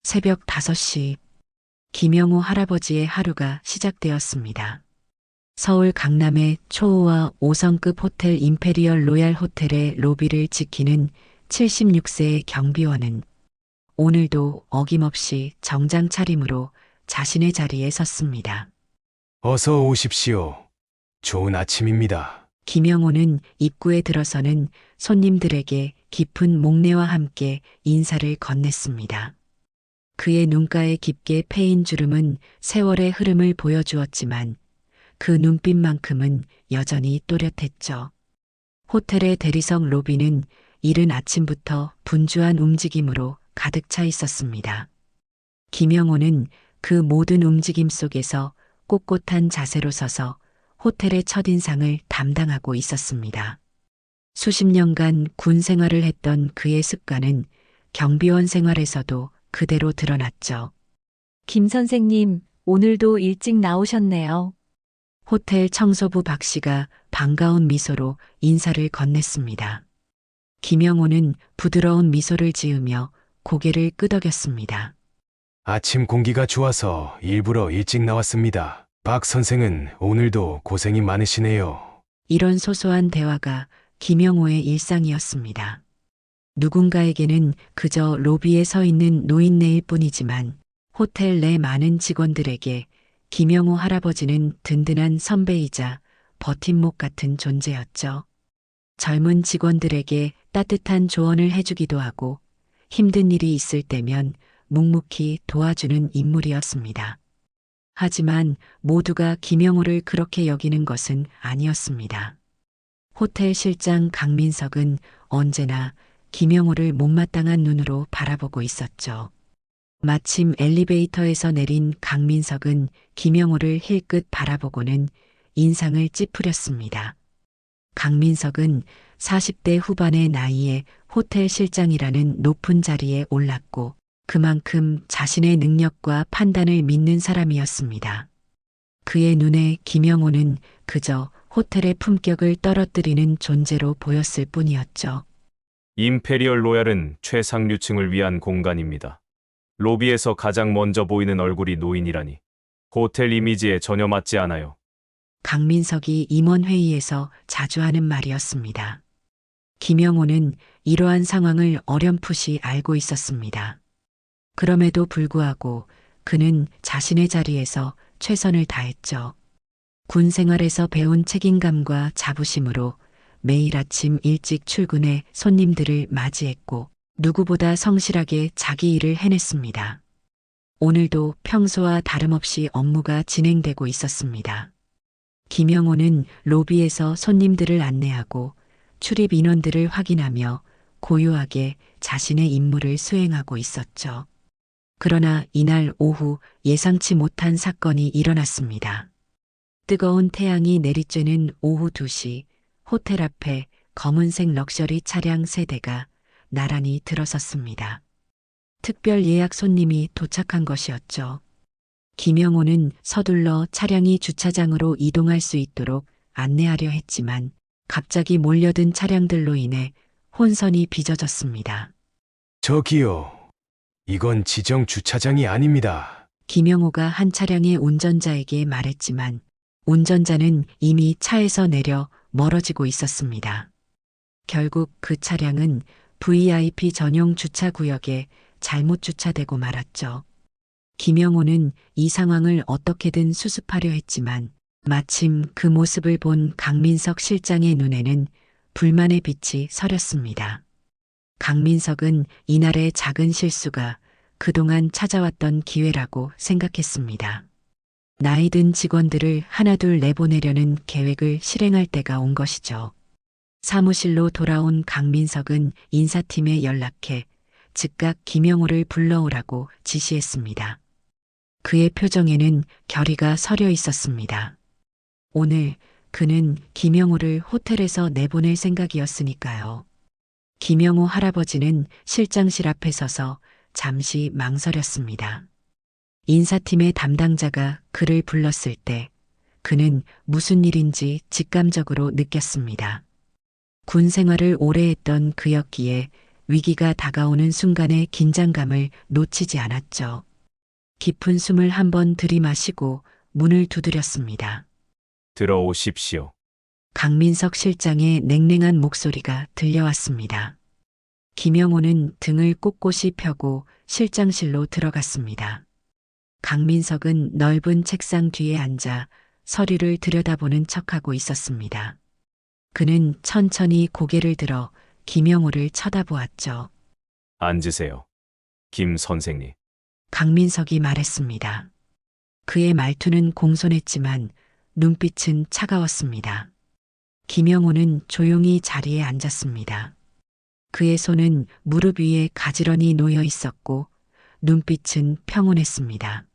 새벽 5시 김영호 할아버지의 하루가 시작되었습니다. 서울 강남의 초호화 5성급 호텔 임페리얼 로얄 호텔의 로비를 지키는 76세의 경비원은 오늘도 어김없이 정장 차림으로 자신의 자리에 섰습니다. 어서 오십시오. 좋은 아침입니다. 김영호는 입구에 들어서는 손님들에게 깊은 목례와 함께 인사를 건넸습니다. 그의 눈가에 깊게 패인 주름은 세월의 흐름을 보여주었지만 그 눈빛만큼은 여전히 또렷했죠. 호텔의 대리석 로비는 이른 아침부터 분주한 움직임으로 가득 차 있었습니다. 김영호는 그 모든 움직임 속에서 꼿꼿한 자세로 서서 호텔의 첫인상을 담당하고 있었습니다. 수십 년간 군 생활을 했던 그의 습관은 경비원 생활에서도 그대로 드러났죠. 김 선생님, 오늘도 일찍 나오셨네요. 호텔 청소부 박 씨가 반가운 미소로 인사를 건넸습니다. 김영호는 부드러운 미소를 지으며 고개를 끄덕였습니다. 아침 공기가 좋아서 일부러 일찍 나왔습니다. 박 선생은 오늘도 고생이 많으시네요. 이런 소소한 대화가 김영호의 일상이었습니다. 누군가에게는 그저 로비에 서 있는 노인네일 뿐이지만 호텔 내 많은 직원들에게 김영호 할아버지는 든든한 선배이자 버팀목 같은 존재였죠. 젊은 직원들에게 따뜻한 조언을 해주기도 하고 힘든 일이 있을 때면 묵묵히 도와주는 인물이었습니다. 하지만 모두가 김영호를 그렇게 여기는 것은 아니었습니다. 호텔 실장 강민석은 언제나 김영호를 못마땅한 눈으로 바라보고 있었죠. 마침 엘리베이터에서 내린 강민석은 김영호를 힐끗 바라보고는 인상을 찌푸렸습니다. 강민석은 40대 후반의 나이에 호텔 실장이라는 높은 자리에 올랐고 그만큼 자신의 능력과 판단을 믿는 사람이었습니다. 그의 눈에 김영호는 그저 호텔의 품격을 떨어뜨리는 존재로 보였을 뿐이었죠. 임페리얼 로얄은 최상류층을 위한 공간입니다. 로비에서 가장 먼저 보이는 얼굴이 노인이라니 호텔 이미지에 전혀 맞지 않아요. 강민석이 임원회의에서 자주 하는 말이었습니다. 김영호는 이러한 상황을 어렴풋이 알고 있었습니다. 그럼에도 불구하고 그는 자신의 자리에서 최선을 다했죠. 군 생활에서 배운 책임감과 자부심으로 매일 아침 일찍 출근해 손님들을 맞이했고 누구보다 성실하게 자기 일을 해냈습니다. 오늘도 평소와 다름없이 업무가 진행되고 있었습니다. 김영호는 로비에서 손님들을 안내하고 출입 인원들을 확인하며 고요하게 자신의 임무를 수행하고 있었죠. 그러나 이날 오후 예상치 못한 사건이 일어났습니다. 뜨거운 태양이 내리쬐는 오후 2시 호텔 앞에 검은색 럭셔리 차량 3대가 나란히 들어섰습니다. 특별 예약 손님이 도착한 것이었죠. 김영호는 서둘러 차량이 주차장으로 이동할 수 있도록 안내하려 했지만 갑자기 몰려든 차량들로 인해 혼선이 빚어졌습니다. 저기요. 이건 지정 주차장이 아닙니다. 김영호가 한 차량의 운전자에게 말했지만 운전자는 이미 차에서 내려 멀어지고 있었습니다. 결국 그 차량은 VIP 전용 주차구역에 잘못 주차되고 말았죠. 김영호는 이 상황을 어떻게든 수습하려 했지만 마침 그 모습을 본 강민석 실장의 눈에는 불만의 빛이 서렸습니다. 강민석은 이날의 작은 실수가 그동안 찾아왔던 기회라고 생각했습니다. 나이 든 직원들을 하나둘 내보내려는 계획을 실행할 때가 온 것이죠. 사무실로 돌아온 강민석은 인사팀에 연락해 즉각 김영호를 불러오라고 지시했습니다. 그의 표정에는 결의가 서려 있었습니다. 오늘 그는 김영호를 호텔에서 내보낼 생각이었으니까요. 김영호 할아버지는 실장실 앞에 서서 잠시 망설였습니다. 인사팀의 담당자가 그를 불렀을 때 그는 무슨 일인지 직감적으로 느꼈습니다. 군 생활을 오래 했던 그였기에 위기가 다가오는 순간의 긴장감을 놓치지 않았죠. 깊은 숨을 한번 들이마시고 문을 두드렸습니다. 들어오십시오. 강민석 실장의 냉랭한 목소리가 들려왔습니다. 김영호는 등을 꼿꼿이 펴고 실장실로 들어갔습니다. 강민석은 넓은 책상 뒤에 앉아 서류를 들여다보는 척하고 있었습니다. 그는 천천히 고개를 들어 김영호를 쳐다보았죠. 앉으세요. 김 선생님. 강민석이 말했습니다. 그의 말투는 공손했지만 눈빛은 차가웠습니다. 김영호는 조용히 자리에 앉았습니다. 그의 손은 무릎 위에 가지런히 놓여 있었고 눈빛은 평온했습니다.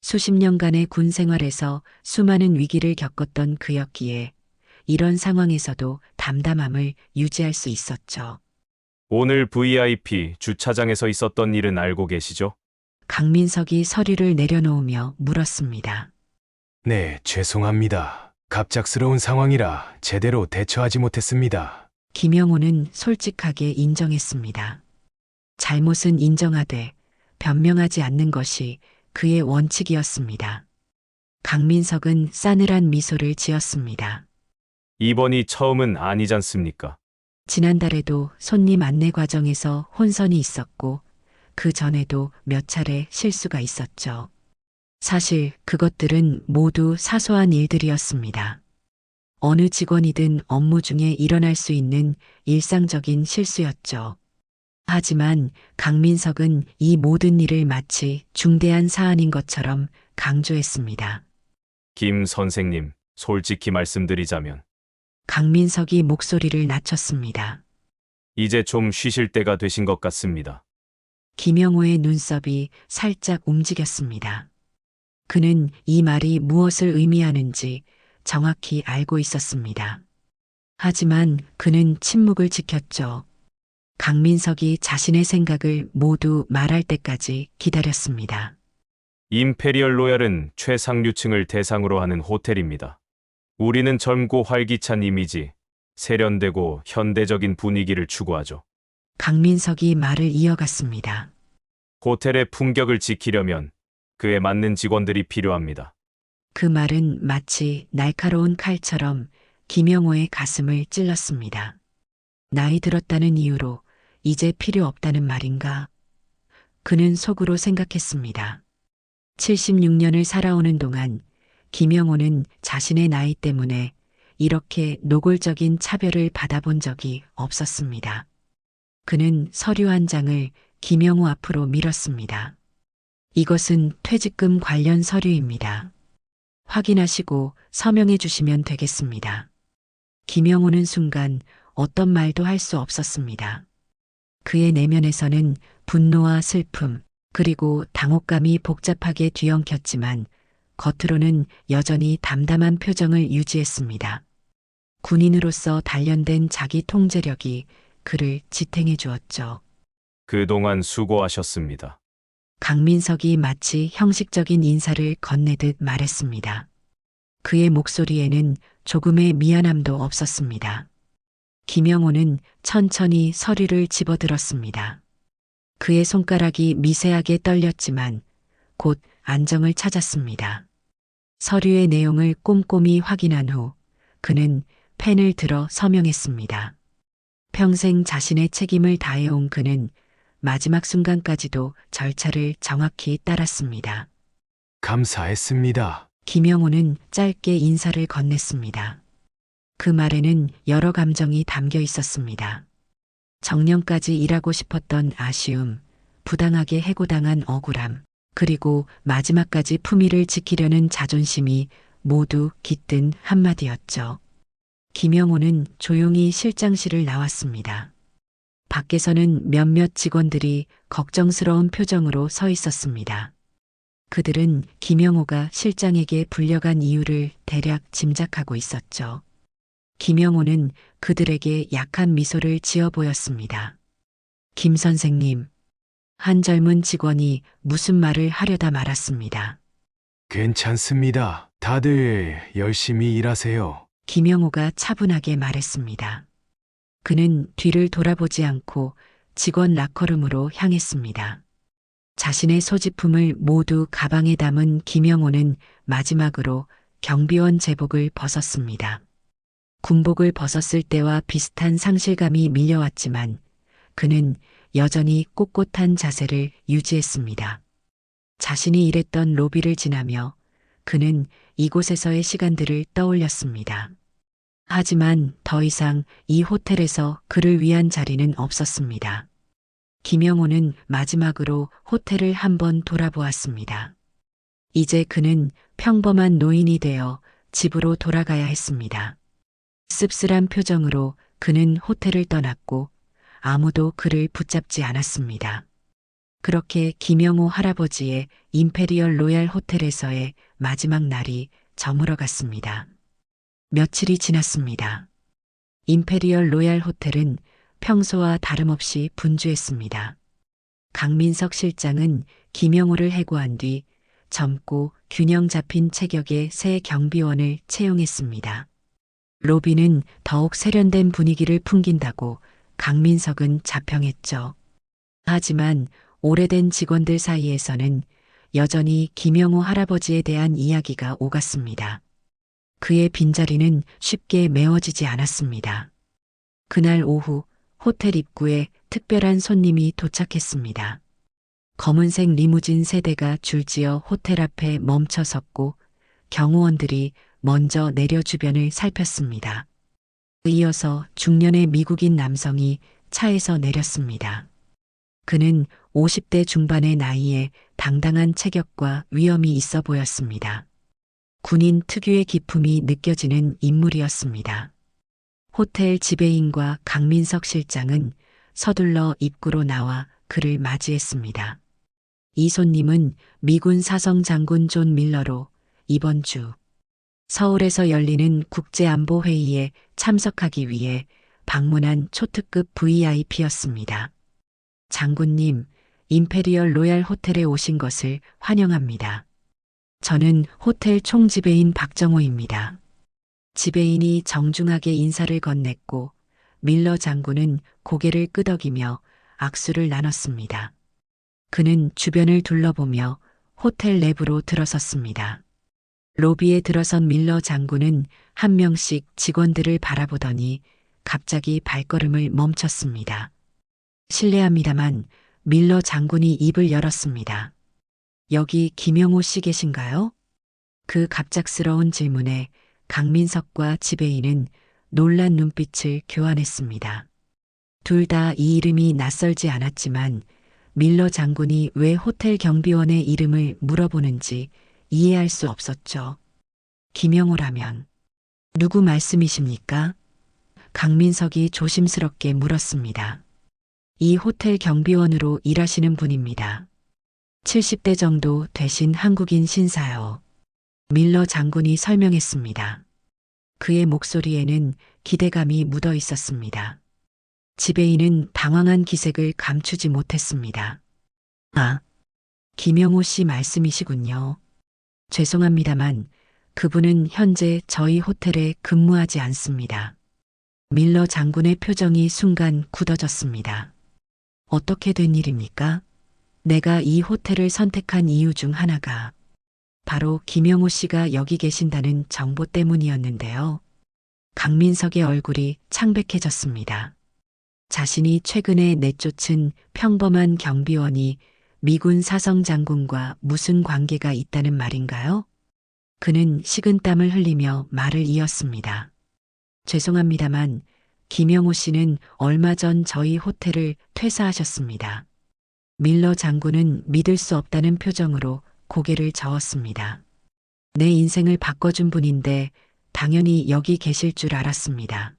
수십 년간의 군 생활에서 수많은 위기를 겪었던 그였기에 이런 상황에서도 담담함을 유지할 수 있었죠. 오늘 VIP 주차장에서 있었던 일은 알고 계시죠? 강민석이 서류를 내려놓으며 물었습니다. 네, 죄송합니다. 갑작스러운 상황이라 제대로 대처하지 못했습니다. 김영호는 솔직하게 인정했습니다. 잘못은 인정하되 변명하지 않는 것이 그의 원칙이었습니다. 강민석은 싸늘한 미소를 지었습니다. 이번이 처음은 아니잖습니까? 지난달에도 손님 안내 과정에서 혼선이 있었고 그 전에도 몇 차례 실수가 있었죠. 사실 그것들은 모두 사소한 일들이었습니다. 어느 직원이든 업무 중에 일어날 수 있는 일상적인 실수였죠. 하지만 강민석은 이 모든 일을 마치 중대한 사안인 것처럼 강조했습니다. 김 선생님, 솔직히 말씀드리자면 강민석이 목소리를 낮췄습니다. 이제 좀 쉬실 때가 되신 것 같습니다. 김영호의 눈썹이 살짝 움직였습니다. 그는 이 말이 무엇을 의미하는지 정확히 알고 있었습니다. 하지만 그는 침묵을 지켰죠. 강민석이 자신의 생각을 모두 말할 때까지 기다렸습니다. 임페리얼 로얄은 최상류층을 대상으로 하는 호텔입니다. 우리는 젊고 활기찬 이미지, 세련되고 현대적인 분위기를 추구하죠. 강민석이 말을 이어갔습니다. 호텔의 품격을 지키려면 그에 맞는 직원들이 필요합니다. 그 말은 마치 날카로운 칼처럼 김영호의 가슴을 찔렀습니다. 나이 들었다는 이유로 이제 필요 없다는 말인가? 그는 속으로 생각했습니다. 76년을 살아오는 동안 김영호는 자신의 나이 때문에 이렇게 노골적인 차별을 받아본 적이 없었습니다. 그는 서류 한 장을 김영호 앞으로 밀었습니다. 이것은 퇴직금 관련 서류입니다. 확인하시고 서명해 주시면 되겠습니다. 김영호는 순간 어떤 말도 할 수 없었습니다. 그의 내면에서는 분노와 슬픔, 그리고 당혹감이 복잡하게 뒤엉켰지만 겉으로는 여전히 담담한 표정을 유지했습니다. 군인으로서 단련된 자기 통제력이 그를 지탱해 주었죠. 그동안 수고하셨습니다. 강민석이 마치 형식적인 인사를 건네듯 말했습니다. 그의 목소리에는 조금의 미안함도 없었습니다. 김영호는 천천히 서류를 집어들었습니다. 그의 손가락이 미세하게 떨렸지만 곧 안정을 찾았습니다. 서류의 내용을 꼼꼼히 확인한 후 그는 펜을 들어 서명했습니다. 평생 자신의 책임을 다해온 그는 마지막 순간까지도 절차를 정확히 따랐습니다. 감사했습니다. 김영호는 짧게 인사를 건넸습니다. 그 말에는 여러 감정이 담겨 있었습니다. 정년까지 일하고 싶었던 아쉬움, 부당하게 해고당한 억울함, 그리고 마지막까지 품위를 지키려는 자존심이 모두 깃든 한마디였죠. 김영호는 조용히 실장실을 나왔습니다. 밖에서는 몇몇 직원들이 걱정스러운 표정으로 서 있었습니다. 그들은 김영호가 실장에게 불려간 이유를 대략 짐작하고 있었죠. 김영호는 그들에게 약한 미소를 지어 보였습니다. 김 선생님, 한 젊은 직원이 무슨 말을 하려다 말았습니다. 괜찮습니다. 다들 열심히 일하세요. 김영호가 차분하게 말했습니다. 그는 뒤를 돌아보지 않고 직원 라커룸으로 향했습니다. 자신의 소지품을 모두 가방에 담은 김영호는 마지막으로 경비원 제복을 벗었습니다. 군복을 벗었을 때와 비슷한 상실감이 밀려왔지만 그는 여전히 꼿꼿한 자세를 유지했습니다. 자신이 일했던 로비를 지나며 그는 이곳에서의 시간들을 떠올렸습니다. 하지만 더 이상 이 호텔에서 그를 위한 자리는 없었습니다. 김영호는 마지막으로 호텔을 한번 돌아보았습니다. 이제 그는 평범한 노인이 되어 집으로 돌아가야 했습니다. 씁쓸한 표정으로 그는 호텔을 떠났고 아무도 그를 붙잡지 않았습니다. 그렇게 김영호 할아버지의 임페리얼 로얄 호텔에서의 마지막 날이 저물어갔습니다. 며칠이 지났습니다. 임페리얼 로얄 호텔은 평소와 다름없이 분주했습니다. 강민석 실장은 김영호를 해고한 뒤 젊고 균형 잡힌 체격의 새 경비원을 채용했습니다. 로비는 더욱 세련된 분위기를 풍긴다고 강민석은 자평했죠. 하지만 오래된 직원들 사이에서는 여전히 김영호 할아버지에 대한 이야기가 오갔습니다. 그의 빈자리는 쉽게 메워지지 않았습니다. 그날 오후 호텔 입구에 특별한 손님이 도착했습니다. 검은색 리무진 세대가 줄지어 호텔 앞에 멈춰 섰고 경호원들이 먼저 내려 주변을 살폈습니다. 이어서 중년의 미국인 남성이 차에서 내렸습니다. 그는 50대 중반의 나이에 당당한 체격과 위엄이 있어 보였습니다. 군인 특유의 기품이 느껴지는 인물이었습니다. 호텔 지배인과 강민석 실장은 서둘러 입구로 나와 그를 맞이했습니다. 이 손님은 미군 사성 장군 존 밀러로 이번 주 서울에서 열리는 국제안보회의에 참석하기 위해 방문한 초특급 VIP였습니다. 장군님, 임페리얼 로얄 호텔에 오신 것을 환영합니다. 저는 호텔 총지배인 박정호입니다. 지배인이 정중하게 인사를 건넸고 밀러 장군은 고개를 끄덕이며 악수를 나눴습니다. 그는 주변을 둘러보며 호텔 내부로 들어섰습니다. 로비에 들어선 밀러 장군은 한 명씩 직원들을 바라보더니 갑자기 발걸음을 멈췄습니다. 실례합니다만 밀러 장군이 입을 열었습니다. 여기 김영호 씨 계신가요? 그 갑작스러운 질문에 강민석과 지배인은 놀란 눈빛을 교환했습니다. 둘 다 이 이름이 낯설지 않았지만 밀러 장군이 왜 호텔 경비원의 이름을 물어보는지 이해할 수 없었죠. 김영호라면 누구 말씀이십니까? 강민석이 조심스럽게 물었습니다. 이 호텔 경비원으로 일하시는 분입니다. 70대 정도 되신 한국인 신사요. 밀러 장군이 설명했습니다. 그의 목소리에는 기대감이 묻어 있었습니다. 지배인은 당황한 기색을 감추지 못했습니다. 아, 김영호 씨 말씀이시군요. 죄송합니다만 그분은 현재 저희 호텔에 근무하지 않습니다. 밀러 장군의 표정이 순간 굳어졌습니다. 어떻게 된 일입니까? 내가 이 호텔을 선택한 이유 중 하나가 바로 김영호 씨가 여기 계신다는 정보 때문이었는데요. 강민석의 얼굴이 창백해졌습니다. 자신이 최근에 내쫓은 평범한 경비원이 미군 사성 장군과 무슨 관계가 있다는 말인가요? 그는 식은땀을 흘리며 말을 이었습니다. 죄송합니다만 김영호 씨는 얼마 전 저희 호텔을 퇴사하셨습니다. 밀러 장군은 믿을 수 없다는 표정으로 고개를 저었습니다. 내 인생을 바꿔준 분인데 당연히 여기 계실 줄 알았습니다.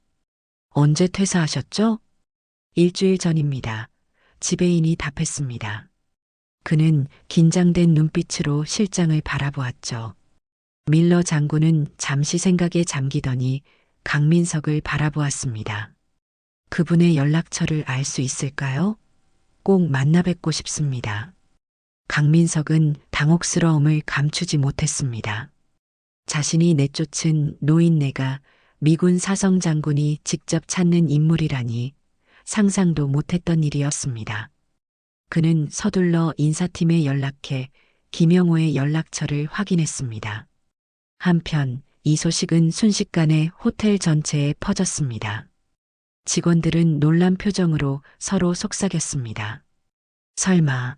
언제 퇴사하셨죠? 일주일 전입니다. 지배인이 답했습니다. 그는 긴장된 눈빛으로 실장을 바라보았죠. 밀러 장군은 잠시 생각에 잠기더니 강민석을 바라보았습니다. 그분의 연락처를 알 수 있을까요? 꼭 만나 뵙고 싶습니다. 강민석은 당혹스러움을 감추지 못했습니다. 자신이 내쫓은 노인네가 미군 사성 장군이 직접 찾는 인물이라니 상상도 못했던 일이었습니다. 그는 서둘러 인사팀에 연락해 김영호의 연락처를 확인했습니다. 한편 이 소식은 순식간에 호텔 전체에 퍼졌습니다. 직원들은 놀란 표정으로 서로 속삭였습니다. 설마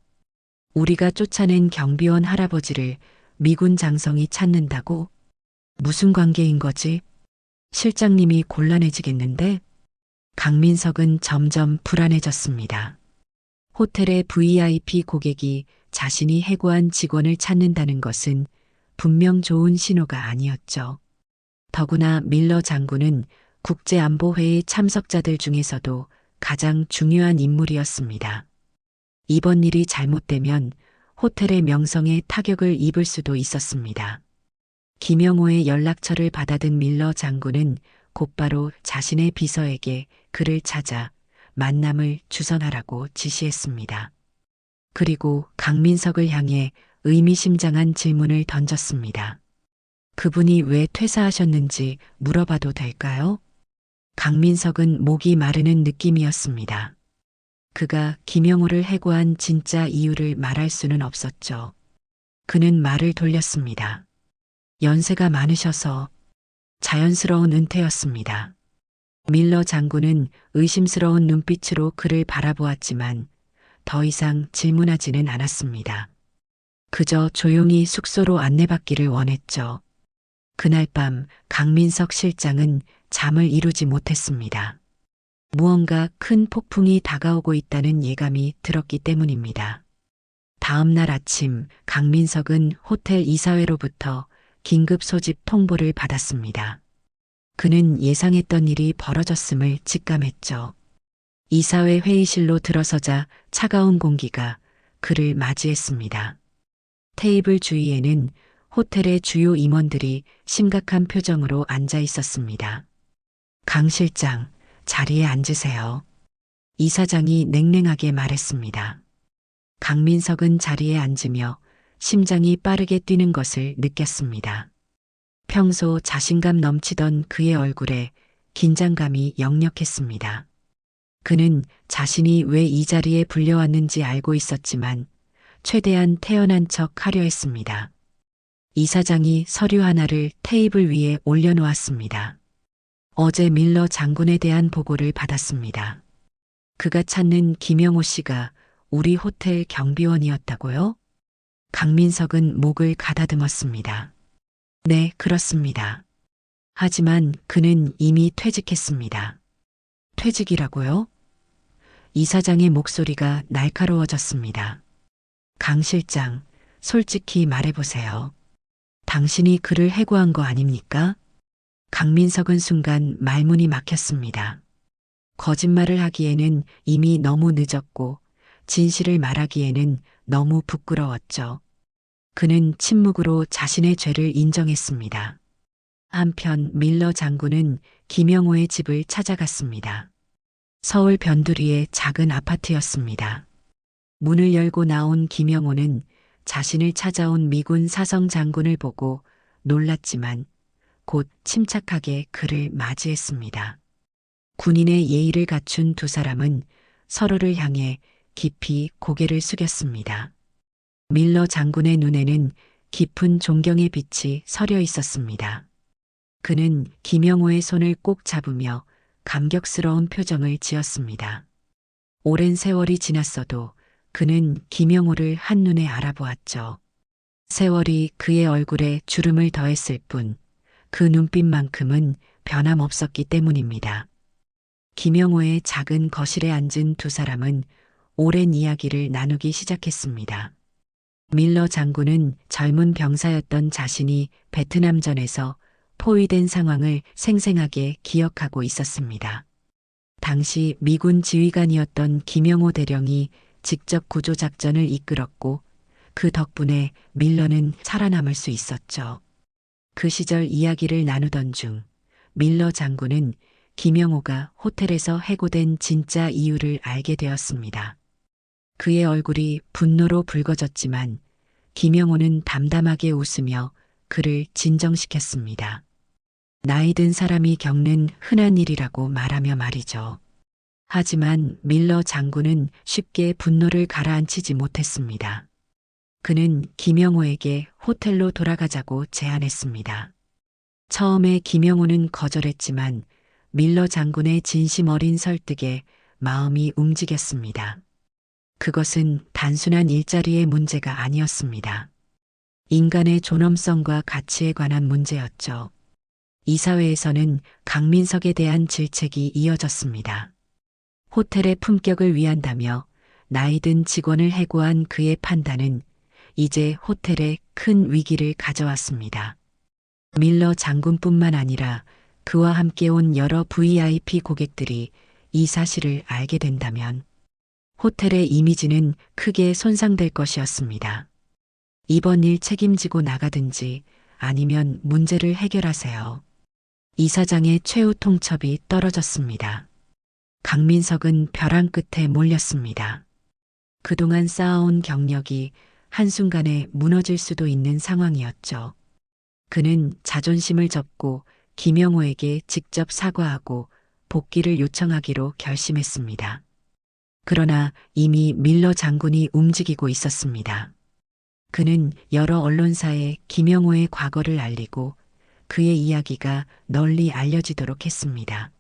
우리가 쫓아낸 경비원 할아버지를 미군 장성이 찾는다고? 무슨 관계인 거지? 실장님이 곤란해지겠는데? 강민석은 점점 불안해졌습니다. 호텔의 VIP 고객이 자신이 해고한 직원을 찾는다는 것은 분명 좋은 신호가 아니었죠. 더구나 밀러 장군은 국제안보회의 참석자들 중에서도 가장 중요한 인물이었습니다. 이번 일이 잘못되면 호텔의 명성에 타격을 입을 수도 있었습니다. 김영호의 연락처를 받아든 밀러 장군은 곧바로 자신의 비서에게 그를 찾아 만남을 주선하라고 지시했습니다. 그리고 강민석을 향해 의미심장한 질문을 던졌습니다. 그분이 왜 퇴사하셨는지 물어봐도 될까요? 강민석은 목이 마르는 느낌이었습니다. 그가 김영호를 해고한 진짜 이유를 말할 수는 없었죠. 그는 말을 돌렸습니다. 연세가 많으셔서. 자연스러운 은퇴였습니다. 밀러 장군은 의심스러운 눈빛으로 그를 바라보았지만 더 이상 질문하지는 않았습니다. 그저 조용히 숙소로 안내받기를 원했죠. 그날 밤 강민석 실장은 잠을 이루지 못했습니다. 무언가 큰 폭풍이 다가오고 있다는 예감이 들었기 때문입니다. 다음 날 아침 강민석은 호텔 이사회로부터 긴급 소집 통보를 받았습니다. 그는 예상했던 일이 벌어졌음을 직감했죠. 이사회 회의실로 들어서자 차가운 공기가 그를 맞이했습니다. 테이블 주위에는 호텔의 주요 임원들이 심각한 표정으로 앉아 있었습니다. 강 실장, 자리에 앉으세요. 이사장이 냉랭하게 말했습니다. 강민석은 자리에 앉으며 심장이 빠르게 뛰는 것을 느꼈습니다. 평소 자신감 넘치던 그의 얼굴에 긴장감이 역력했습니다. 그는 자신이 왜 이 자리에 불려왔는지 알고 있었지만 최대한 태연한 척 하려 했습니다. 이사장이 서류 하나를 테이블 위에 올려놓았습니다. 어제 밀러 장군에 대한 보고를 받았습니다. 그가 찾는 김영호 씨가 우리 호텔 경비원이었다고요? 강민석은 목을 가다듬었습니다. 네, 그렇습니다. 하지만 그는 이미 퇴직했습니다. 퇴직이라고요? 이사장의 목소리가 날카로워졌습니다. 강 실장, 솔직히 말해보세요. 당신이 그를 해고한 거 아닙니까? 강민석은 순간 말문이 막혔습니다. 거짓말을 하기에는 이미 너무 늦었고 진실을 말하기에는 너무 부끄러웠죠. 그는 침묵으로 자신의 죄를 인정했습니다. 한편 밀러 장군은 김영호의 집을 찾아갔습니다. 서울 변두리의 작은 아파트였습니다. 문을 열고 나온 김영호는 자신을 찾아온 미군 사성 장군을 보고 놀랐지만 곧 침착하게 그를 맞이했습니다. 군인의 예의를 갖춘 두 사람은 서로를 향해 깊이 고개를 숙였습니다. 밀러 장군의 눈에는 깊은 존경의 빛이 서려 있었습니다. 그는 김영호의 손을 꼭 잡으며 감격스러운 표정을 지었습니다. 오랜 세월이 지났어도 그는 김영호를 한눈에 알아보았죠. 세월이 그의 얼굴에 주름을 더했을 뿐 그 눈빛만큼은 변함없었기 때문입니다. 김영호의 작은 거실에 앉은 두 사람은 오랜 이야기를 나누기 시작했습니다. 밀러 장군은 젊은 병사였던 자신이 베트남전에서 포위된 상황을 생생하게 기억하고 있었습니다. 당시 미군 지휘관이었던 김영호 대령이 직접 구조작전을 이끌었고 그 덕분에 밀러는 살아남을 수 있었죠. 그 시절 이야기를 나누던 중 밀러 장군은 김영호가 호텔에서 해고된 진짜 이유를 알게 되었습니다. 그의 얼굴이 분노로 붉어졌지만 김영호는 담담하게 웃으며 그를 진정시켰습니다. 나이 든 사람이 겪는 흔한 일이라고 말하며 말이죠. 하지만 밀러 장군은 쉽게 분노를 가라앉히지 못했습니다. 그는 김영호에게 호텔로 돌아가자고 제안했습니다. 처음에 김영호는 거절했지만 밀러 장군의 진심 어린 설득에 마음이 움직였습니다. 그것은 단순한 일자리의 문제가 아니었습니다. 인간의 존엄성과 가치에 관한 문제였죠. 이 사회에서는 강민석에 대한 질책이 이어졌습니다. 호텔의 품격을 위한다며 나이든 직원을 해고한 그의 판단은 이제 호텔에 큰 위기를 가져왔습니다. 밀러 장군뿐만 아니라 그와 함께 온 여러 VIP 고객들이 이 사실을 알게 된다면 호텔의 이미지는 크게 손상될 것이었습니다. 이번 일 책임지고 나가든지 아니면 문제를 해결하세요. 이사장의 최후 통첩이 떨어졌습니다. 강민석은 벼랑 끝에 몰렸습니다. 그동안 쌓아온 경력이 한순간에 무너질 수도 있는 상황이었죠. 그는 자존심을 접고 김영호에게 직접 사과하고 복귀를 요청하기로 결심했습니다. 그러나 이미 밀러 장군이 움직이고 있었습니다. 그는 여러 언론사에 김영호의 과거를 알리고 그의 이야기가 널리 알려지도록 했습니다.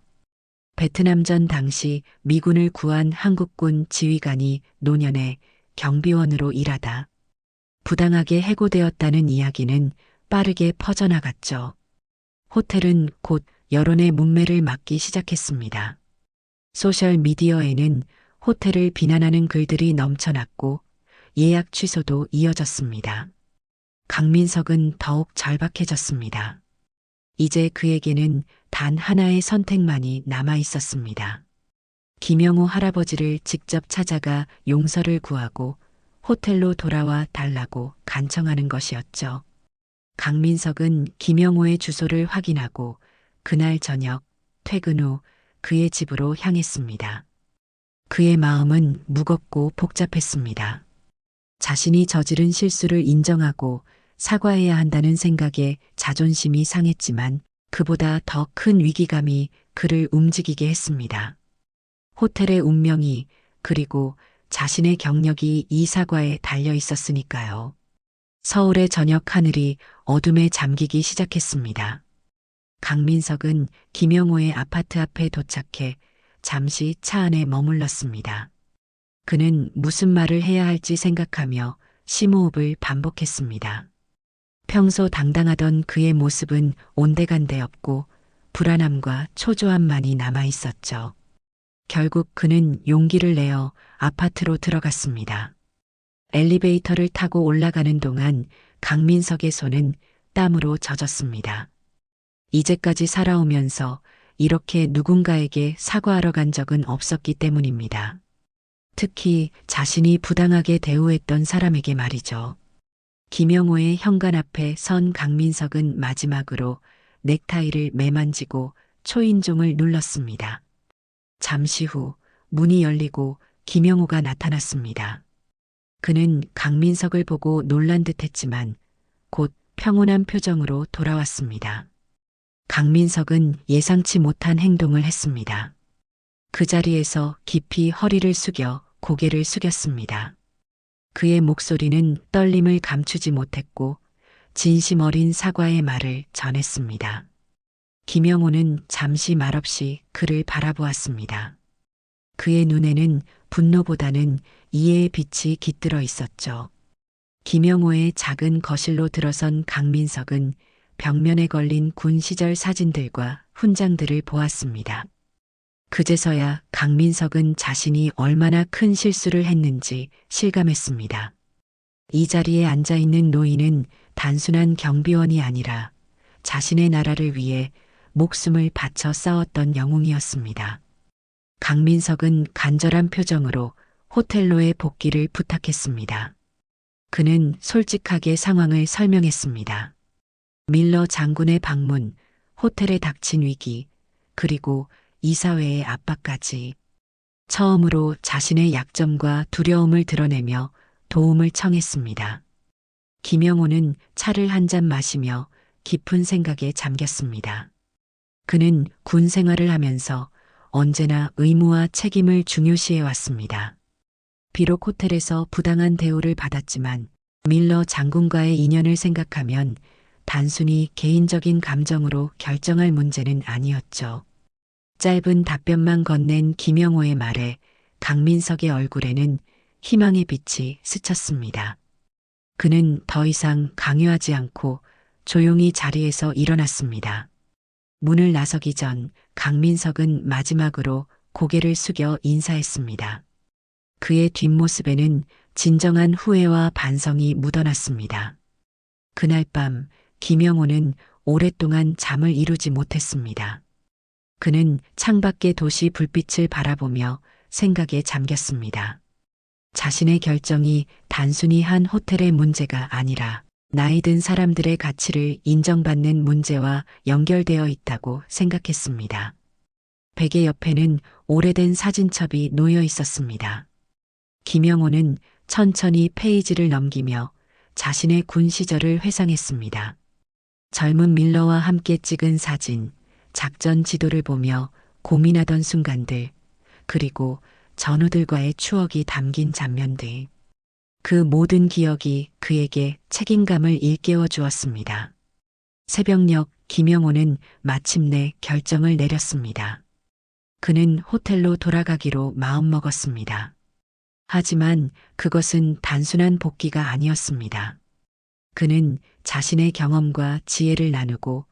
베트남전 당시 미군을 구한 한국군 지휘관이 노년에 경비원으로 일하다 부당하게 해고되었다는 이야기는 빠르게 퍼져나갔죠. 호텔은 곧 여론의 문매를 맞기 시작했습니다. 소셜미디어에는 호텔을 비난하는 글들이 넘쳐났고 예약 취소도 이어졌습니다. 강민석은 더욱 절박해졌습니다. 이제 그에게는 단 하나의 선택만이 남아 있었습니다. 김영호 할아버지를 직접 찾아가 용서를 구하고 호텔로 돌아와 달라고 간청하는 것이었죠. 강민석은 김영호의 주소를 확인하고 그날 저녁 퇴근 후 그의 집으로 향했습니다. 그의 마음은 무겁고 복잡했습니다. 자신이 저지른 실수를 인정하고 사과해야 한다는 생각에 자존심이 상했지만 그보다 더 큰 위기감이 그를 움직이게 했습니다. 호텔의 운명이 그리고 자신의 경력이 이 사과에 달려 있었으니까요. 서울의 저녁 하늘이 어둠에 잠기기 시작했습니다. 강민석은 김영호의 아파트 앞에 도착해 잠시 차 안에 머물렀습니다. 그는 무슨 말을 해야 할지 생각하며 심호흡을 반복했습니다. 평소 당당하던 그의 모습은 온데간데 없고 불안함과 초조함만이 남아 있었죠. 결국 그는 용기를 내어 아파트로 들어갔습니다. 엘리베이터를 타고 올라가는 동안 강민석의 손은 땀으로 젖었습니다. 이제까지 살아오면서 이렇게 누군가에게 사과하러 간 적은 없었기 때문입니다. 특히 자신이 부당하게 대우했던 사람에게 말이죠. 김영호의 현관 앞에 선 강민석은 마지막으로 넥타이를 매만지고 초인종을 눌렀습니다. 잠시 후 문이 열리고 김영호가 나타났습니다. 그는 강민석을 보고 놀란 듯했지만 곧 평온한 표정으로 돌아왔습니다. 강민석은 예상치 못한 행동을 했습니다. 그 자리에서 깊이 허리를 숙여 고개를 숙였습니다. 그의 목소리는 떨림을 감추지 못했고 진심 어린 사과의 말을 전했습니다. 김영호는 잠시 말없이 그를 바라보았습니다. 그의 눈에는 분노보다는 이해의 빛이 깃들어 있었죠. 김영호의 작은 거실로 들어선 강민석은 벽면에 걸린 군 시절 사진들과 훈장들을 보았습니다. 그제서야 강민석은 자신이 얼마나 큰 실수를 했는지 실감했습니다. 이 자리에 앉아 있는 노인은 단순한 경비원이 아니라 자신의 나라를 위해 목숨을 바쳐 싸웠던 영웅이었습니다. 강민석은 간절한 표정으로 호텔로의 복귀를 부탁했습니다. 그는 솔직하게 상황을 설명했습니다. 밀러 장군의 방문, 호텔에 닥친 위기, 그리고 이사회의 압박까지 처음으로 자신의 약점과 두려움을 드러내며 도움을 청했습니다. 김영호는 차를 한 잔 마시며 깊은 생각에 잠겼습니다. 그는 군 생활을 하면서 언제나 의무와 책임을 중요시해 왔습니다. 비록 호텔에서 부당한 대우를 받았지만 밀러 장군과의 인연을 생각하면 단순히 개인적인 감정으로 결정할 문제는 아니었죠. 짧은 답변만 건넨 김영호의 말에 강민석의 얼굴에는 희망의 빛이 스쳤습니다. 그는 더 이상 강요하지 않고 조용히 자리에서 일어났습니다. 문을 나서기 전 강민석은 마지막으로 고개를 숙여 인사했습니다. 그의 뒷모습에는 진정한 후회와 반성이 묻어났습니다. 그날 밤 김영호는 오랫동안 잠을 이루지 못했습니다. 그는 창밖의 도시 불빛을 바라보며 생각에 잠겼습니다. 자신의 결정이 단순히 한 호텔의 문제가 아니라 나이 든 사람들의 가치를 인정받는 문제와 연결되어 있다고 생각했습니다. 베개 옆에는 오래된 사진첩이 놓여 있었습니다. 김영호는 천천히 페이지를 넘기며 자신의 군 시절을 회상했습니다. 젊은 밀러와 함께 찍은 사진, 작전 지도를 보며 고민하던 순간들, 그리고 전우들과의 추억이 담긴 장면들. 그 모든 기억이 그에게 책임감을 일깨워 주었습니다. 새벽녘 김영호는 마침내 결정을 내렸습니다. 그는 호텔로 돌아가기로 마음먹었습니다. 하지만 그것은 단순한 복귀가 아니었습니다. 그는 자신의 경험과 지혜를 나누고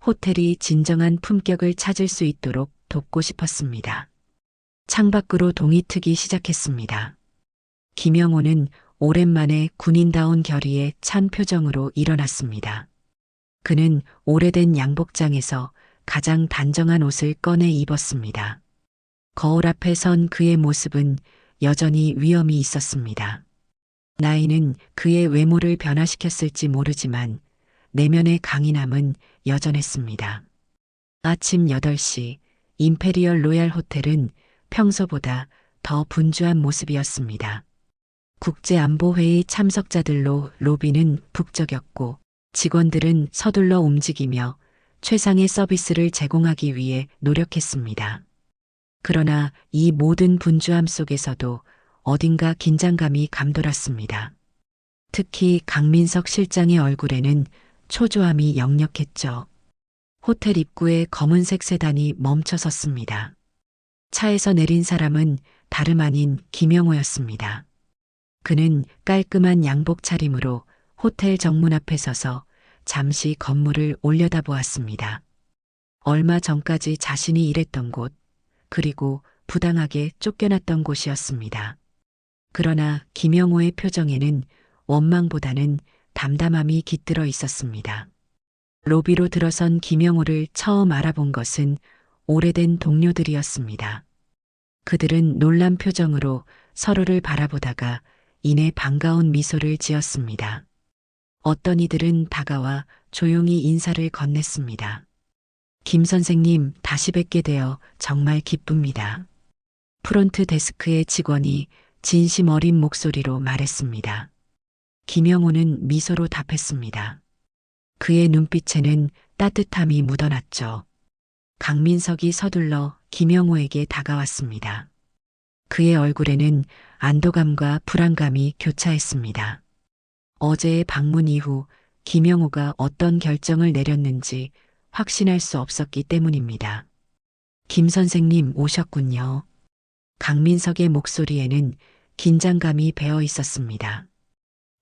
호텔이 진정한 품격을 찾을 수 있도록 돕고 싶었습니다. 창밖으로 동이 트기 시작했습니다. 김영호는 오랜만에 군인다운 결의에 찬 표정으로 일어났습니다. 그는 오래된 양복장에서 가장 단정한 옷을 꺼내 입었습니다. 거울 앞에 선 그의 모습은 여전히 위엄이 있었습니다. 나이는 그의 외모를 변화시켰을지 모르지만 내면의 강인함은 여전했습니다. 아침 8시 임페리얼 로얄 호텔은 평소보다 더 분주한 모습이었습니다. 국제안보회의 참석자들로 로비는 북적였고 직원들은 서둘러 움직이며 최상의 서비스를 제공하기 위해 노력했습니다. 그러나 이 모든 분주함 속에서도 어딘가 긴장감이 감돌았습니다. 특히 강민석 실장의 얼굴에는 초조함이 역력했죠. 호텔 입구에 검은색 세단이 멈춰 섰습니다. 차에서 내린 사람은 다름 아닌 김영호였습니다. 그는 깔끔한 양복 차림으로 호텔 정문 앞에 서서 잠시 건물을 올려다보았습니다. 얼마 전까지 자신이 일했던 곳, 그리고 부당하게 쫓겨났던 곳이었습니다. 그러나 김영호의 표정에는 원망보다는 담담함이 깃들어 있었습니다. 로비로 들어선 김영호를 처음 알아본 것은 오래된 동료들이었습니다. 그들은 놀란 표정으로 서로를 바라보다가 이내 반가운 미소를 지었습니다. 어떤 이들은 다가와 조용히 인사를 건넸습니다. 김 선생님, 다시 뵙게 되어 정말 기쁩니다. 프론트 데스크의 직원이 진심 어린 목소리로 말했습니다. 김영호는 미소로 답했습니다. 그의 눈빛에는 따뜻함이 묻어났죠. 강민석이 서둘러 김영호에게 다가왔습니다. 그의 얼굴에는 안도감과 불안감이 교차했습니다. 어제의 방문 이후 김영호가 어떤 결정을 내렸는지 확신할 수 없었기 때문입니다. 김 선생님 오셨군요. 강민석의 목소리에는 긴장감이 배어 있었습니다.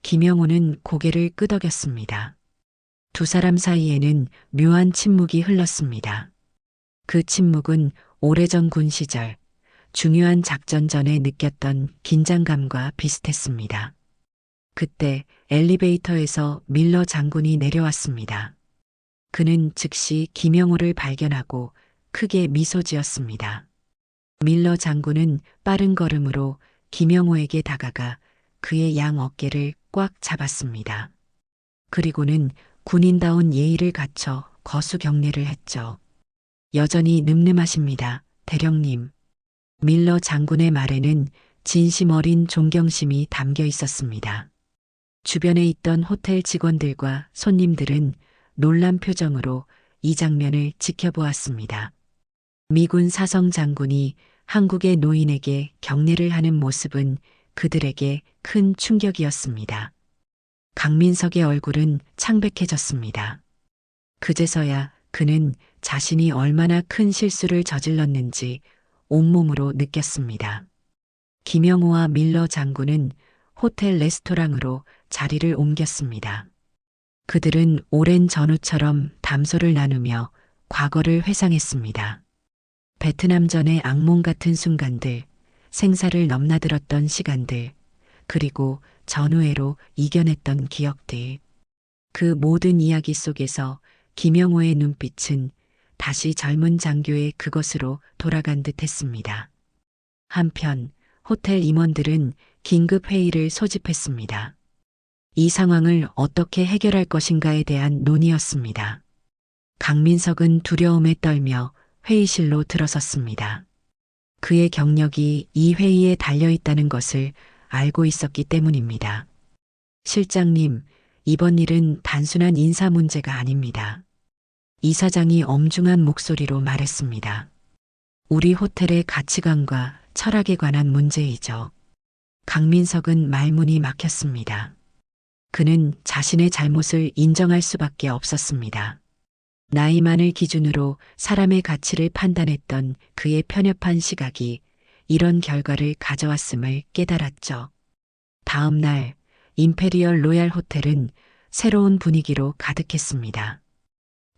김영호는 고개를 끄덕였습니다. 두 사람 사이에는 묘한 침묵이 흘렀습니다. 그 침묵은 오래전 군 시절 중요한 작전 전에 느꼈던 긴장감과 비슷했습니다. 그때 엘리베이터에서 밀러 장군이 내려왔습니다. 그는 즉시 김영호를 발견하고 크게 미소 지었습니다. 밀러 장군은 빠른 걸음으로 김영호에게 다가가 그의 양 어깨를 꽉 잡았습니다. 그리고는 군인다운 예의를 갖춰 거수 경례를 했죠. 여전히 늠름하십니다, 대령님. 밀러 장군의 말에는 진심 어린 존경심이 담겨 있었습니다. 주변에 있던 호텔 직원들과 손님들은 놀란 표정으로 이 장면을 지켜보았습니다. 미군 사성 장군이 한국의 노인에게 경례를 하는 모습은 그들에게 큰 충격이었습니다. 강민석의 얼굴은 창백해졌습니다. 그제서야 그는 자신이 얼마나 큰 실수를 저질렀는지 온몸으로 느꼈습니다. 김영호와 밀러 장군은 호텔 레스토랑으로 자리를 옮겼습니다. 그들은 오랜 전우처럼 담소를 나누며 과거를 회상했습니다. 베트남전의 악몽 같은 순간들, 생사를 넘나들었던 시간들, 그리고 전우회로 이겨냈던 기억들. 그 모든 이야기 속에서 김영호의 눈빛은 다시 젊은 장교의 그것으로 돌아간 듯 했습니다. 한편 호텔 임원들은 긴급 회의를 소집했습니다. 이 상황을 어떻게 해결할 것인가에 대한 논의였습니다. 강민석은 두려움에 떨며 회의실로 들어섰습니다. 그의 경력이 이 회의에 달려있다는 것을 알고 있었기 때문입니다. 실장님, 이번 일은 단순한 인사 문제가 아닙니다. 이사장이 엄중한 목소리로 말했습니다. 우리 호텔의 가치관과 철학에 관한 문제이죠. 강민석은 말문이 막혔습니다. 그는 자신의 잘못을 인정할 수밖에 없었습니다. 나이만을 기준으로 사람의 가치를 판단했던 그의 편협한 시각이 이런 결과를 가져왔음을 깨달았죠. 다음 날 임페리얼 로얄 호텔은 새로운 분위기로 가득했습니다.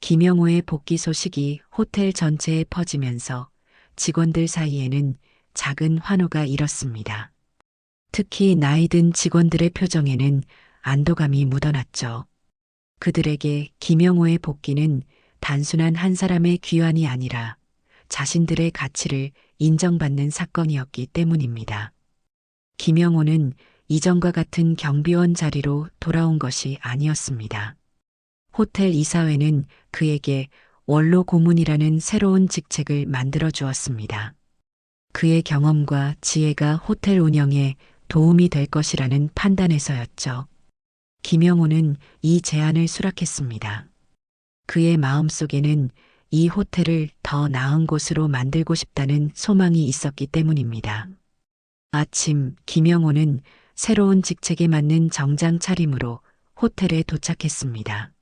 김영호의 복귀 소식이 호텔 전체에 퍼지면서 직원들 사이에는 작은 환호가 일었습니다. 특히 나이든 직원들의 표정에는 안도감이 묻어났죠. 그들에게 김영호의 복귀는 단순한 한 사람의 귀환이 아니라 자신들의 가치를 인정받는 사건이었기 때문입니다. 김영호는 이전과 같은 경비원 자리로 돌아온 것이 아니었습니다. 호텔 이사회는 그에게 원로 고문이라는 새로운 직책을 만들어 주었습니다. 그의 경험과 지혜가 호텔 운영에 도움이 될 것이라는 판단에서였죠. 김영호는 이 제안을 수락했습니다. 그의 마음속에는 이 호텔을 더 나은 곳으로 만들고 싶다는 소망이 있었기 때문입니다. 아침 김영호는 새로운 직책에 맞는 정장 차림으로 호텔에 도착했습니다.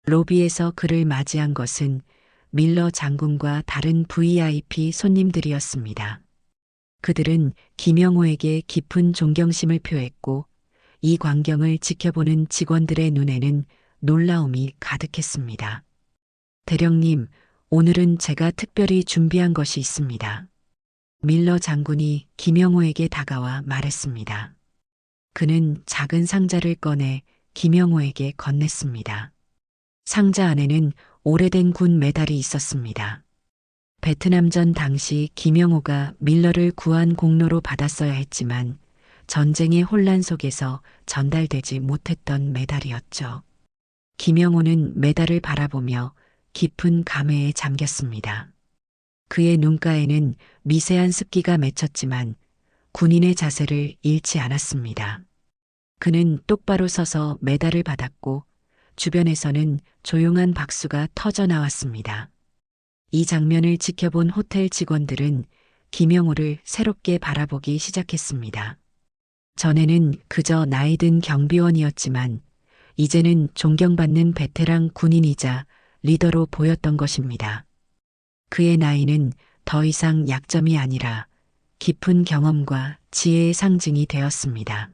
로비에서 그를 맞이한 것은 밀러 장군과 다른 VIP 손님들이었습니다. 그들은 김영호에게 깊은 존경심을 표했고 이 광경을 지켜보는 직원들의 눈에는 놀라움이 가득했습니다. 대령님, 오늘은 제가 특별히 준비한 것이 있습니다. 밀러 장군이 김영호에게 다가와 말했습니다. 그는 작은 상자를 꺼내 김영호에게 건넸습니다. 상자 안에는 오래된 군 메달이 있었습니다. 베트남전 당시 김영호가 밀러를 구한 공로로 받았어야 했지만 전쟁의 혼란 속에서 전달되지 못했던 메달이었죠. 김영호는 메달을 바라보며 깊은 감회에 잠겼습니다. 그의 눈가에는 미세한 습기가 맺혔지만 군인의 자세를 잃지 않았습니다. 그는 똑바로 서서 메달을 받았고 주변에서는 조용한 박수가 터져 나왔습니다. 이 장면을 지켜본 호텔 직원들은 김영호를 새롭게 바라보기 시작했습니다. 전에는 그저 나이든 경비원이었지만 이제는 존경받는 베테랑 군인이자 리더로 보였던 것입니다. 그의 나이는 더 이상 약점이 아니라 깊은 경험과 지혜의 상징이 되었습니다.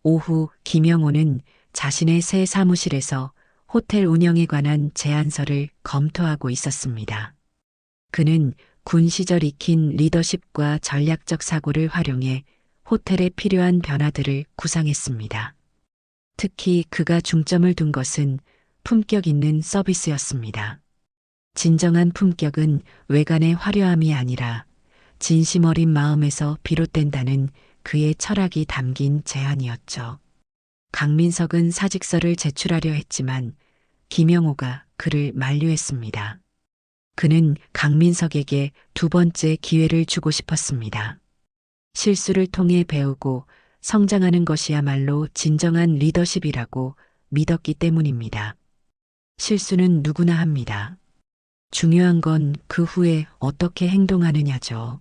오후 김영호는 자신의 새 사무실에서 호텔 운영에 관한 제안서를 검토하고 있었습니다. 그는 군 시절 익힌 리더십과 전략적 사고를 활용해 호텔에 필요한 변화들을 구상했습니다. 특히 그가 중점을 둔 것은 품격 있는 서비스였습니다. 진정한 품격은 외관의 화려함이 아니라 진심 어린 마음에서 비롯된다는 그의 철학이 담긴 제안이었죠. 강민석은 사직서를 제출하려 했지만 김영호가 그를 만류했습니다. 그는 강민석에게 두 번째 기회를 주고 싶었습니다. 실수를 통해 배우고 성장하는 것이야말로 진정한 리더십이라고 믿었기 때문입니다. 실수는 누구나 합니다. 중요한 건 그 후에 어떻게 행동하느냐죠.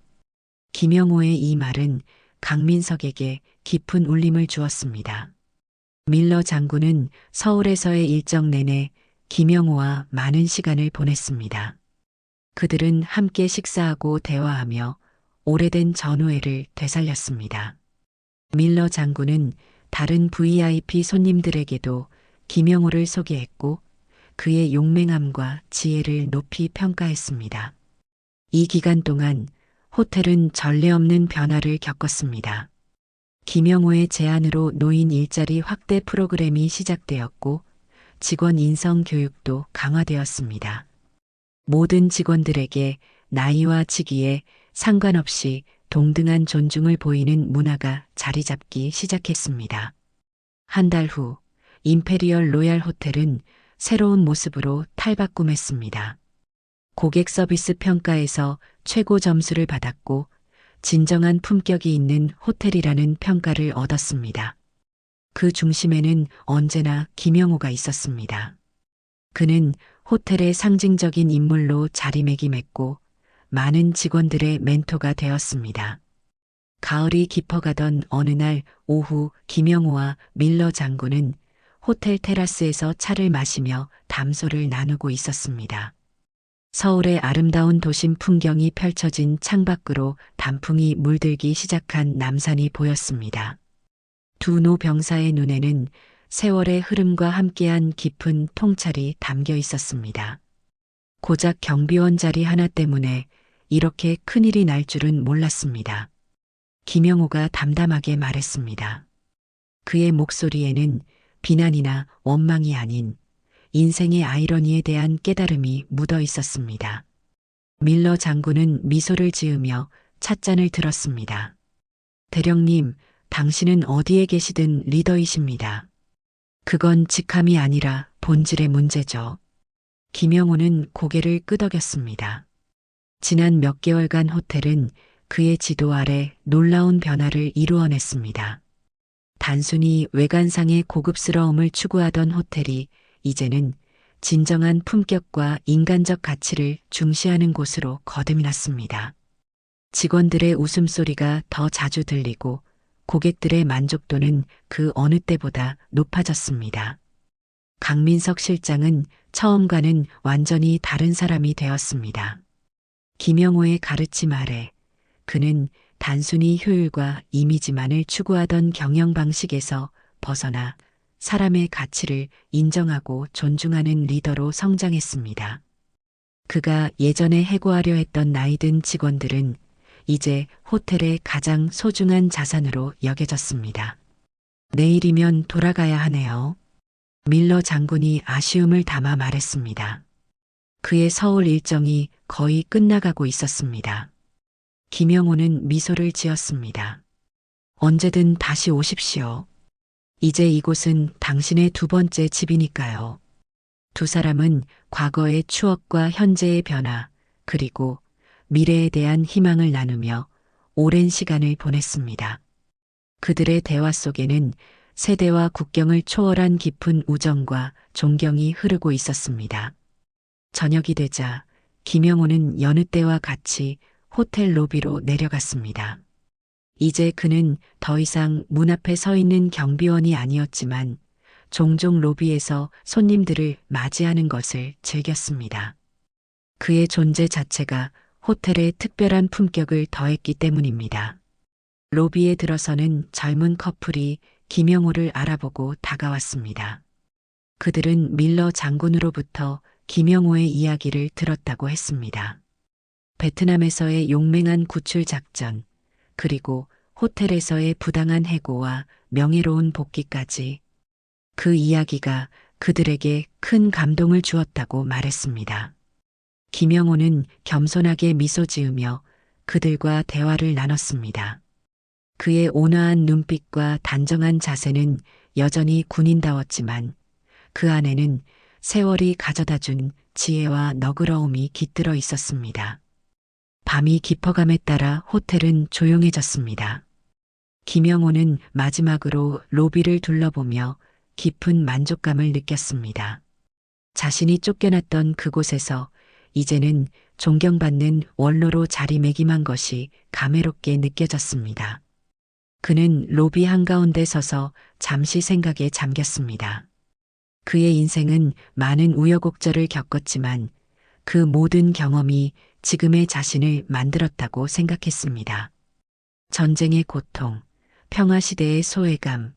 김영호의 이 말은 강민석에게 깊은 울림을 주었습니다. 밀러 장군은 서울에서의 일정 내내 김영호와 많은 시간을 보냈습니다. 그들은 함께 식사하고 대화하며 오래된 전우애를 되살렸습니다. 밀러 장군은 다른 VIP 손님들에게도 김영호를 소개했고 그의 용맹함과 지혜를 높이 평가했습니다. 이 기간 동안 호텔은 전례 없는 변화를 겪었습니다. 김영호의 제안으로 노인 일자리 확대 프로그램이 시작되었고 직원 인성 교육도 강화되었습니다. 모든 직원들에게 나이와 직위에 상관없이 동등한 존중을 보이는 문화가 자리 잡기 시작했습니다. 한 달 후 임페리얼 로얄 호텔은 새로운 모습으로 탈바꿈했습니다. 고객 서비스 평가에서 최고 점수를 받았고 진정한 품격이 있는 호텔이라는 평가를 얻었습니다. 그 중심에는 언제나 김영호가 있었습니다. 그는 호텔의 상징적인 인물로 자리매김했고 많은 직원들의 멘토가 되었습니다. 가을이 깊어가던 어느 날 오후 김영호와 밀러 장군은 호텔 테라스에서 차를 마시며 담소를 나누고 있었습니다. 서울의 아름다운 도심 풍경이 펼쳐진 창밖으로 단풍이 물들기 시작한 남산이 보였습니다. 두 노병사의 눈에는 세월의 흐름과 함께한 깊은 통찰이 담겨 있었습니다. 고작 경비원 자리 하나 때문에 이렇게 큰일이 날 줄은 몰랐습니다. 김영호가 담담하게 말했습니다. 그의 목소리에는 비난이나 원망이 아닌 인생의 아이러니에 대한 깨달음이 묻어 있었습니다. 밀러 장군은 미소를 지으며 찻잔을 들었습니다. 대령님, 당신은 어디에 계시든 리더이십니다. 그건 직함이 아니라 본질의 문제죠. 김영호는 고개를 끄덕였습니다. 지난 몇 개월간 호텔은 그의 지도 아래 놀라운 변화를 이루어냈습니다. 단순히 외관상의 고급스러움을 추구하던 호텔이 이제는 진정한 품격과 인간적 가치를 중시하는 곳으로 거듭났습니다. 직원들의 웃음소리가 더 자주 들리고 고객들의 만족도는 그 어느 때보다 높아졌습니다. 강민석 실장은 처음과는 완전히 다른 사람이 되었습니다. 김영호의 가르침 아래 그는 단순히 효율과 이미지만을 추구하던 경영 방식에서 벗어나 사람의 가치를 인정하고 존중하는 리더로 성장했습니다. 그가 예전에 해고하려 했던 나이든 직원들은 이제 호텔의 가장 소중한 자산으로 여겨졌습니다. 내일이면 돌아가야 하네요. 밀러 장군이 아쉬움을 담아 말했습니다. 그의 서울 일정이 거의 끝나가고 있었습니다. 김영호는 미소를 지었습니다. 언제든 다시 오십시오. 이제 이곳은 당신의 두 번째 집이니까요. 두 사람은 과거의 추억과 현재의 변화, 그리고 미래에 대한 희망을 나누며 오랜 시간을 보냈습니다. 그들의 대화 속에는 세대와 국경을 초월한 깊은 우정과 존경이 흐르고 있었습니다. 저녁이 되자 김영호는 여느 때와 같이 호텔 로비로 내려갔습니다. 이제 그는 더 이상 문 앞에 서 있는 경비원이 아니었지만 종종 로비에서 손님들을 맞이하는 것을 즐겼습니다. 그의 존재 자체가 호텔의 특별한 품격을 더했기 때문입니다. 로비에 들어서는 젊은 커플이 김영호를 알아보고 다가왔습니다. 그들은 밀러 장군으로부터 김영호의 이야기를 들었다고 했습니다. 베트남에서의 용맹한 구출 작전, 그리고 호텔에서의 부당한 해고와 명예로운 복귀까지 그 이야기가 그들에게 큰 감동을 주었다고 말했습니다. 김영호는 겸손하게 미소 지으며 그들과 대화를 나눴습니다. 그의 온화한 눈빛과 단정한 자세는 여전히 군인다웠지만 그 안에는 세월이 가져다준 지혜와 너그러움이 깃들어 있었습니다. 밤이 깊어감에 따라 호텔은 조용해졌습니다. 김영호는 마지막으로 로비를 둘러보며 깊은 만족감을 느꼈습니다. 자신이 쫓겨났던 그곳에서 이제는 존경받는 원로로 자리매김한 것이 감회롭게 느껴졌습니다. 그는 로비 한가운데 서서 잠시 생각에 잠겼습니다. 그의 인생은 많은 우여곡절을 겪었지만 그 모든 경험이 지금의 자신을 만들었다고 생각했습니다. 전쟁의 고통, 평화시대의 소외감,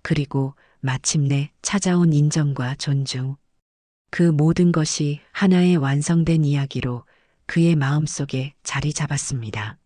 그리고 마침내 찾아온 인정과 존중. 그 모든 것이 하나의 완성된 이야기로 그의 마음속에 자리 잡았습니다.